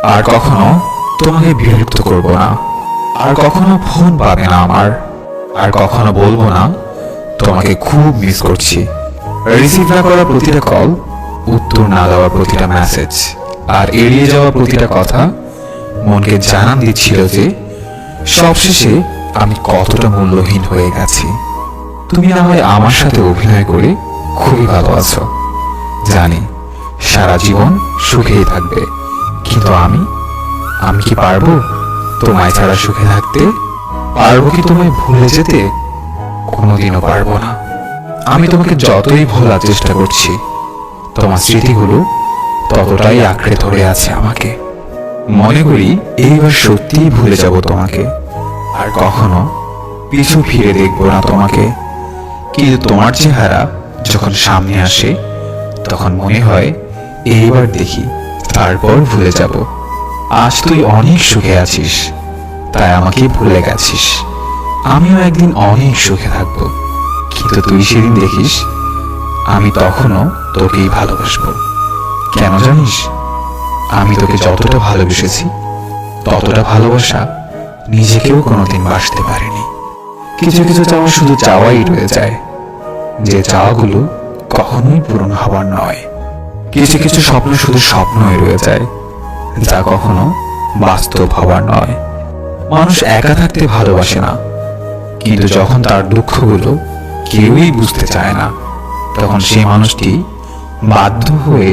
আর কখনো তোমাকে বিরক্ত করব না, আর কখনো ফোন পাবে না আমার, আর কখনো বলবো না তোমাকে খুব মিস করছি। রিসিভ না করা প্রতিটা কল, উত্তর না দেওয়া প্রতিটা মেসেজ, আর এড়িয়ে যাওয়া প্রতিটা কথা মনকে জানান দিচ্ছিল যে সবশেষে আমি কতটা মূল্যহীন হয়ে গেছি। তুমি না হয় আমার সাথে অভিনয় করে খুবই ভালো আছো, জানি সারা জীবন সুখেই থাকবে, কিন্তু আমি কি পারবো তোমায় ছাড়া সুখে থাকতে? পারবো কি তোমায় ভুলে যেতে? কোনোদিনও পারবো না। আমি তোমাকে যতই ভোলার চেষ্টা করছি, তোমার স্মৃতিগুলো ততটাই আঁকড়ে ধরে আছে আমাকে। মনে করি এইবার সত্যিই ভুলে যাব তোমাকে, আর কখনো পিছু ফিরে দেখবো না তোমাকে। কিন্তু তোমার চেহারা যখন সামনে আসে, তখন মনে হয় এইবার দেখি, তারপর ভুলে যাব। আজ তুই অনেক সুখে আছিস, তাই আমাকে ভুলে গেছিস। আমিও একদিন অনেক সুখে থাকবো, কিন্তু তুই সেদিন দেখিস আমি তখনও তোকেই ভালোবাসবো। কেন জানিস? আমি তোকে যতটা ভালোবেসেছি, ততটা ভালোবাসা নিজেকেও কোনোদিন বাসতে পারিনি। কিছু কিছু চাওয়া শুধু চাওয়াই রয়ে যায়, যে চাওয়াগুলো কখনোই পূরণ হবার নয়। কিছু কিছু স্বপ্ন শুধু স্বপ্নই রয়ে যায়, যা কখনো বাস্তব হবার নয়। মানুষ একা থাকতে ভালোবাসে না, কিন্তু যখন তার দুঃখগুলো কেউই বুঝতে চায় না, তখন সেই মানুষটি বাধ্য হয়ে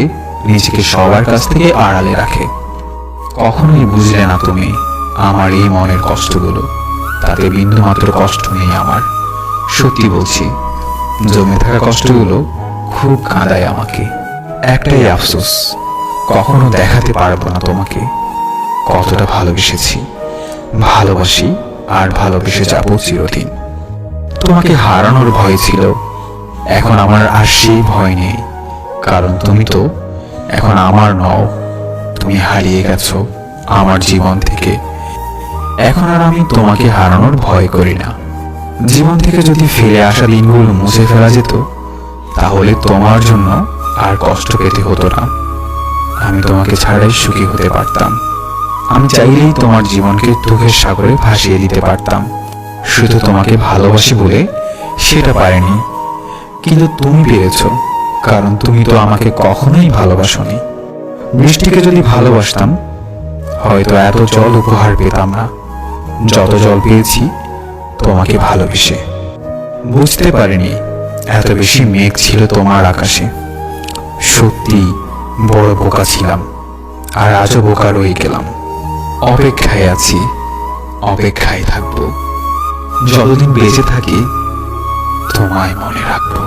নিজেকে সবার কাছ থেকে আড়ালে রাখে। কখনোই বুঝলে না তুমি আমার এই মনের কষ্টগুলো, তাতে বিন্দুমাত্র কষ্ট নেই আমার। সত্যি বলছি, জমে থাকা কষ্টগুলো খুব কাঁদায় আমাকে। একটাই আফসোস, কখনো দেখাতে পারবো না তোমাকে কতটা ভালোবেসেছি, ভালোবাসি, আর ভালোবেসে যাব চিরদিন। তোমাকে হারানোর ভয় ছিল, এখন আমার আর সেই ভয় নেই, কারণ তুমি তো এখন আমার নও। তুমি হারিয়ে গেছো আমার জীবন থেকে। এখন আর আমি তোমাকে হারানোর ভয় করি না। জীবন থেকে যদি ফিরে আসা দিনগুলো মুছে ফেলা যেত, তাহলে তোমার জন্য আর কষ্ট পেতে হতো না। আমি তোমাকে ছাড়াই সুখী হতে পারতাম। আমি চাইলেই তোমার জীবনকে দুঃখের সাগরে ভাসিয়ে দিতে পারতাম। শুধু তোমাকে ভালোবাসি বলে সেটা পারিনি, কিন্তু তুমি পেরেছো, কারণ তুমি তো আমাকে কখনোই ভালোবাসোনি। বৃষ্টিকে যদি ভালোবাসতাম, হয়তো এত জল উপহার পেতাম না যত জল পেয়েছি তোমাকে ভালোবেসে। বুঝতে পারিনি এত বেশি মেঘ ছিল তোমার আকাশে। সত্যি বড় বোকা ছিলাম, আর আজও বোকা রয়ে গেলাম। অপেক্ষায় আছি, অপেক্ষায় থাকবো, যতদিন বেঁচে থাকি তোমায় মনে রাখবো।